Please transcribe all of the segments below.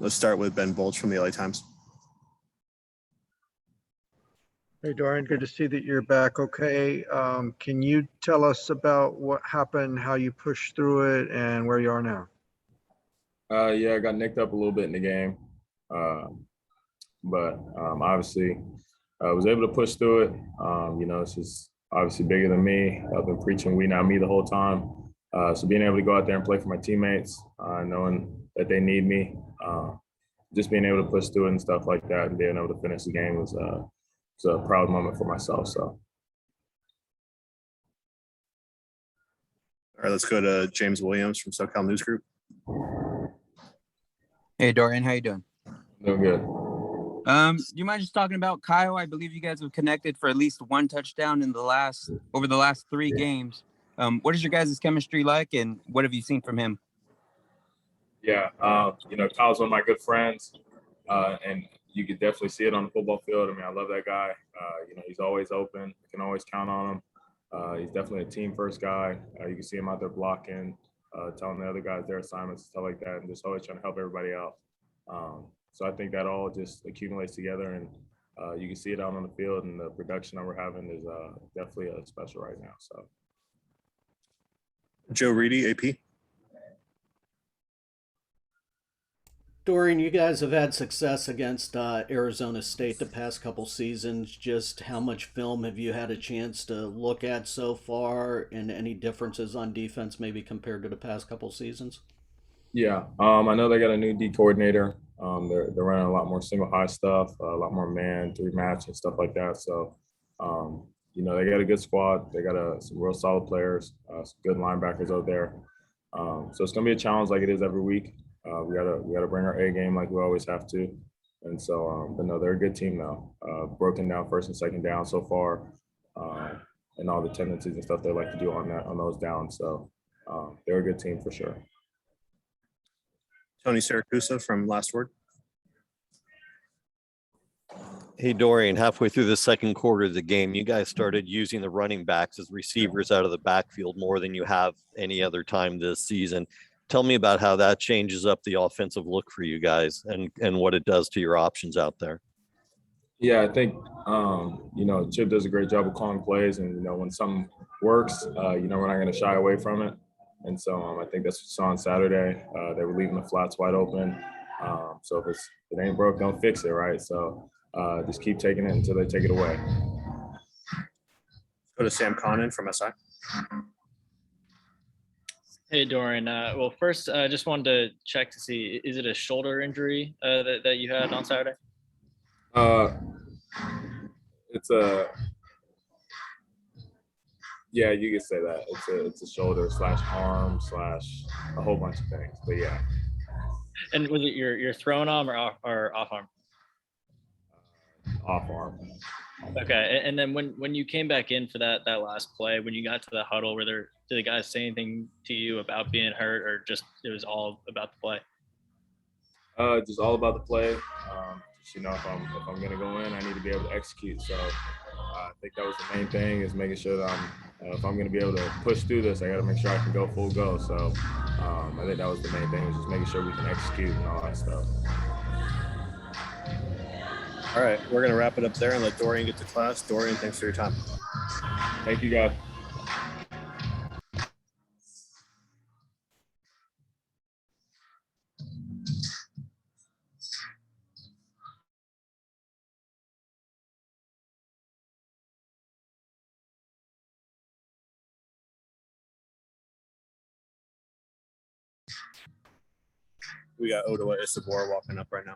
Let's start with Ben Boltz from the LA Times. Hey, Dorian, good to see that you're back okay. Can you tell us about what happened, how you pushed through it, and where you are now? Yeah, I got nicked up a little bit in the game. But obviously I was able to push through it. It's just obviously bigger than me. I've been preaching we, not me the whole time. So being able to go out there and play for my teammates, knowing that they need me, just being able to push through it and stuff like that and being able to finish the game was a proud moment for myself. So. All right, let's go to James Williams from SoCal News Group. Hey, Dorian, how you doing? Doing good. Do you mind just talking about Kyle? I believe you guys have connected for at least one touchdown over the last 3 games. What is your guys' chemistry like, and what have you seen from him? Yeah, Kyle's one of my good friends, and you could definitely see it on the football field. I mean, I love that guy. He's always open. You can always count on him. He's definitely a team-first guy. You can see him out there blocking, telling the other guys their assignments, stuff like that, and just always trying to help everybody out. So I think that all just accumulates together, and you can see it out on the field, and the production that we're having is definitely special right now. So, Joe Reedy, AP. Dorian, you guys have had success against Arizona State the past couple seasons. Just how much film have you had a chance to look at so far, and any differences on defense maybe compared to the past couple seasons? Yeah, I know they got a new D coordinator. They're running a lot more single high stuff, a lot more man, 3 match and stuff like that. So, they got a good squad. They got some real solid players, some good linebackers out there. So it's gonna be a challenge like it is every week. We gotta bring our A game like we always have to. And so, but no, they're a good team now. Broken down first and second down so far, and all the tendencies and stuff they like to do on those downs. So they're a good team for sure. Tony Siracusa from Last Word. Hey, Dorian, halfway through the second quarter of the game, you guys started using the running backs as receivers out of the backfield more than you have any other time this season. Tell me about how that changes up the offensive look for you guys and what it does to your options out there. Yeah, I think, Chip does a great job of calling plays, and, when something works, we're not going to shy away from it. And so I think that's what you saw on Saturday. They were leaving the flats wide open. So if it ain't broke, don't fix it, right? So just keep taking it until they take it away. Go to Sam Connon from SI. Hey, Dorian. Well, first, I just wanted to check to see, is it a shoulder injury that you had on Saturday? It's yeah, you could say that. It's a shoulder / arm / a whole bunch of things, but yeah. And was it your thrown arm or off arm? Off arm. Okay, and then when you came back in for that last play, when you got to the huddle, did the guys say anything to you about being hurt, or just it was all about the play? Just all about the play. If I'm gonna go in, I need to be able to execute. So I think that was the main thing, is making sure that if I'm gonna be able to push through this, I got to make sure I can go full go. So I think that was the main thing, was just making sure we can execute and all that stuff. All right, we're going to wrap it up there and let Dorian get to class. Dorian, thanks for your time. Thank you, guys. We got Odua Isibor walking up right now.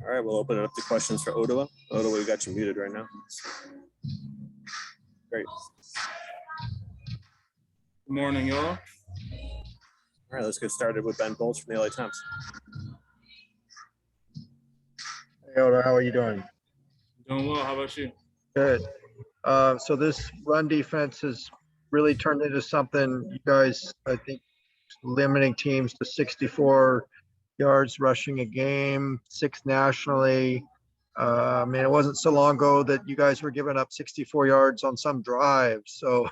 All right, we'll open it up to questions for Odua. Odua, we got you muted right now. Great. Good morning, y'all. All right, let's get started with Ben Boltz from the LA Times. Hey, Oda, how are you doing? Doing well. How about you? Good. So this run defense has really turned into something you guys, I think, limiting teams to 64 yards rushing a game, 6 nationally. I mean, it wasn't so long ago that you guys were giving up 64 yards on some drive. So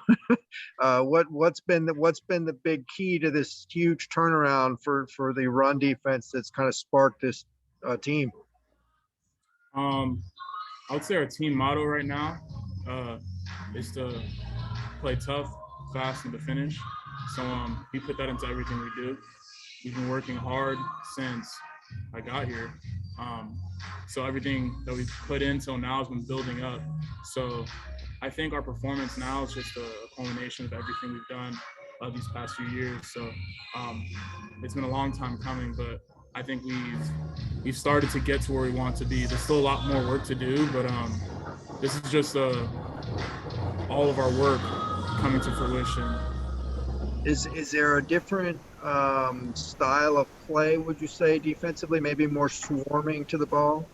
what's been the big key to this huge turnaround for the run defense that's kind of sparked this team? I would say our team motto right now is to play tough, fast, and to finish. So we put that into everything we do. We've been working hard since I got here. So everything that we've put in till now has been building up. So I think our performance now is just a culmination of everything we've done these past few years. So it's been a long time coming, but I think we've started to get to where we want to be. There's still a lot more work to do, but this is just all of our work coming to fruition. Is there a different style of play, would you say, defensively, maybe more swarming to the ball?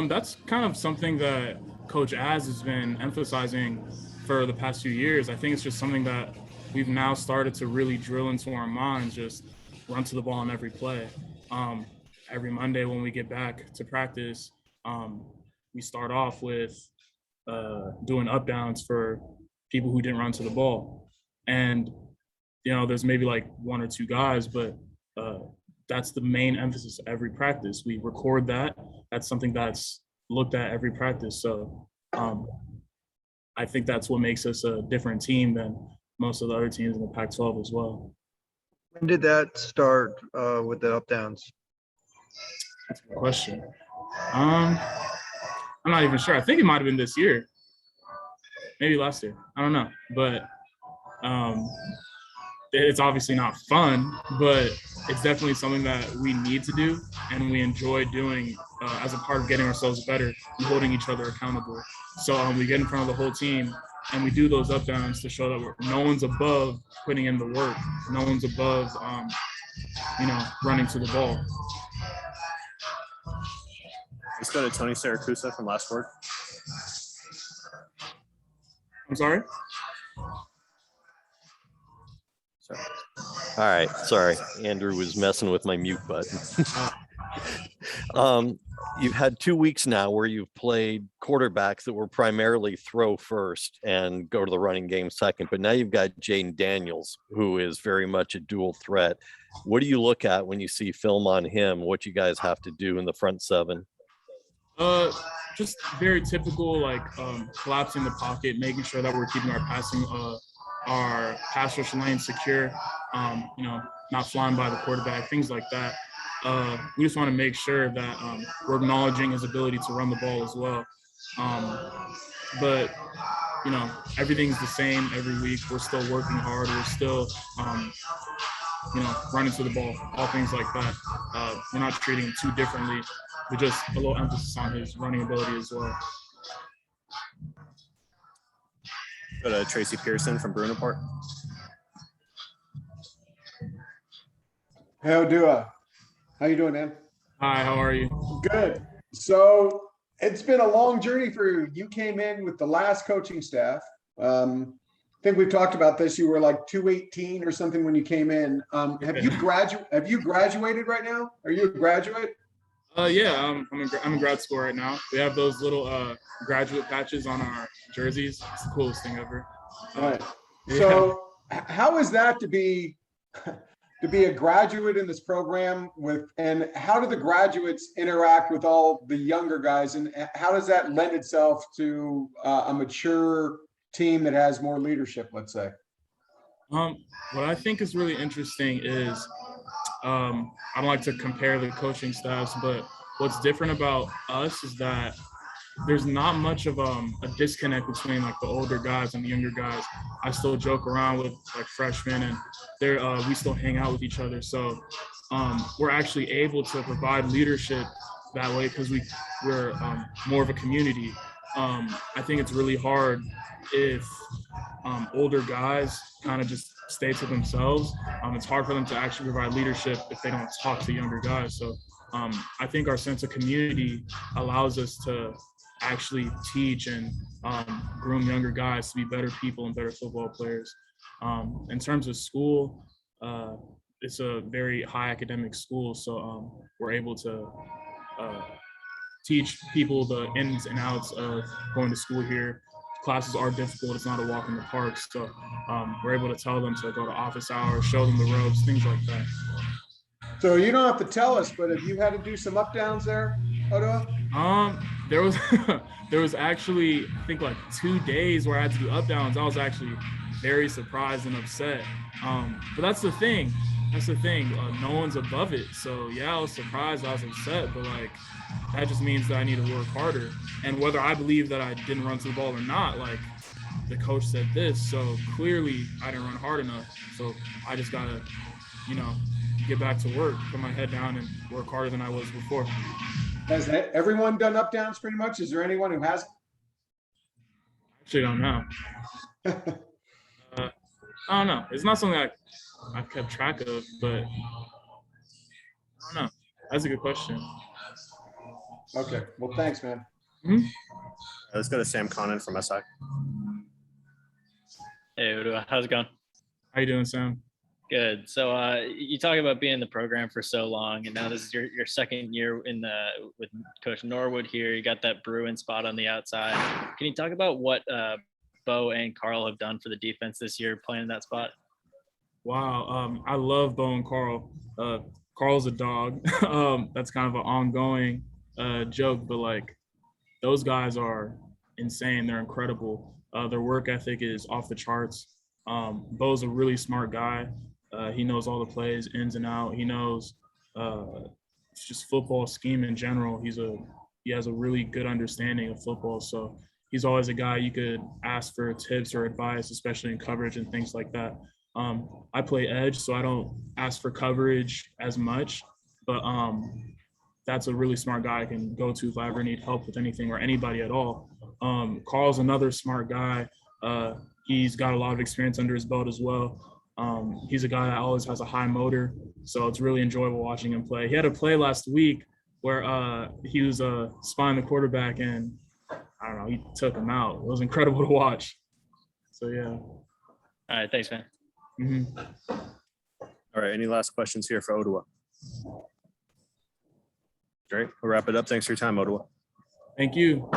That's kind of something that Coach Az has been emphasizing for the past few years. I think it's just something that we've now started to really drill into our minds, just run to the ball on every play. Every Monday when we get back to practice, we start off with doing up downs for people who didn't run to the ball. And, there's maybe like 1 or 2 guys, but that's the main emphasis of every practice. We record that. That's something that's looked at every practice. So I think that's what makes us a different team than most of the other teams in the Pac-12 as well. When did that start with the up downs? That's a good question. I'm not even sure. I think it might have been this year. Maybe last year. I don't know. But it's obviously not fun, but it's definitely something that we need to do and we enjoy doing as a part of getting ourselves better and holding each other accountable. So we get in front of the whole team and we do those up downs to show that no one's above putting in the work. No one's above, running to the ball. Let's go to Tony Saracusa from Last Word. I'm sorry? Sorry. All right, sorry. Andrew was messing with my mute button. You've had 2 weeks now where you've played quarterbacks that were primarily throw first and go to the running game second, but now you've got Jaden Daniels, who is very much a dual threat. What do you look at when you see film on him? What you guys have to do in the front seven? Just very typical, collapsing the pocket, making sure that we're keeping our pass rush lane secure, not flying by the quarterback, things like that. We just want to make sure that we're acknowledging his ability to run the ball as well. But everything's the same every week. We're still working hard. We're still, running to the ball, all things like that. We're not treating him too differently, but just a little emphasis on his running ability as well. Go to Tracy Pearson from Brunaport. Hey, Odua. How you doing, man? Hi, how are you? Good. So it's been a long journey for you. You came in with the last coaching staff. I think we've talked about this. You were like 218 or something when you came in. Have you graduated right now? Are you a graduate? Yeah, I'm in grad school right now. We have those little graduate patches on our jerseys. It's the coolest thing ever. All right. Yeah. So how is that to be a graduate in this program and how do the graduates interact with all the younger guys, and how does that lend itself to a mature team that has more leadership, let's say? What I think is really interesting is I don't like to compare the coaching staffs, but what's different about us is that there's not much of a disconnect between the older guys and the younger guys. I still joke around with freshmen, and we still hang out with each other. So we're actually able to provide leadership that way because we're more of a community. I think it's really hard if older guys kind of just stay to themselves. It's hard for them to actually provide leadership if they don't talk to younger guys. So I think our sense of community allows us to actually teach and groom younger guys to be better people and better football players. In terms of school, it's a very high academic school. So we're able to teach people the ins and outs of going to school here. Classes are difficult. It's not a walk in the park. So we're able to tell them to go to office hours, show them the ropes, things like that. So you don't have to tell us, but have you had to do some up downs there, Odua? There was there was actually, I think, like 2 days where I had to do up downs. I was actually very surprised and upset. But that's the thing. No one's above it. So yeah, I was surprised, I was upset, but like that just means that I need to work harder. And whether I believe that I didn't run to the ball or not, like the coach said this, so clearly I didn't run hard enough. So I just gotta, get back to work, put my head down and work harder than I was before. Has everyone done up downs pretty much? Is there anyone who hasn't? Actually, don't know. I don't know. It's not something I've kept track of, but I don't know. That's a good question. Okay. Well, thanks, man. Mm-hmm. Let's go to Sam Connon from SI. Hey, Odua, how's it going? How you doing, Sam? Good. So you talk about being in the program for so long, and now this is your second year with Coach Norwood here. You got that Bruin spot on the outside. Can you talk about what Bo and Carl have done for the defense this year, playing in that spot? Wow, I love Bo and Carl. Carl's a dog. That's kind of an ongoing joke, but like those guys are insane. They're incredible. Their work ethic is off the charts. Bo's a really smart guy. He knows all the plays ins and out. He knows just football scheme in general. He has a really good understanding of football. So he's always a guy you could ask for tips or advice, especially in coverage and things like that. I play edge, so I don't ask for coverage as much, but that's a really smart guy I can go to if I ever need help with anything or anybody at all. Carl's another smart guy. He's got a lot of experience under his belt as well. He's a guy that always has a high motor, so it's really enjoyable watching him play. He had a play last week where he was spying the quarterback, and I don't know, he took him out. It was incredible to watch. So yeah. All right, thanks, man. Mm-hmm. All right, any last questions here for Odua? Great, we'll wrap it up. Thanks for your time, Odua. Thank you.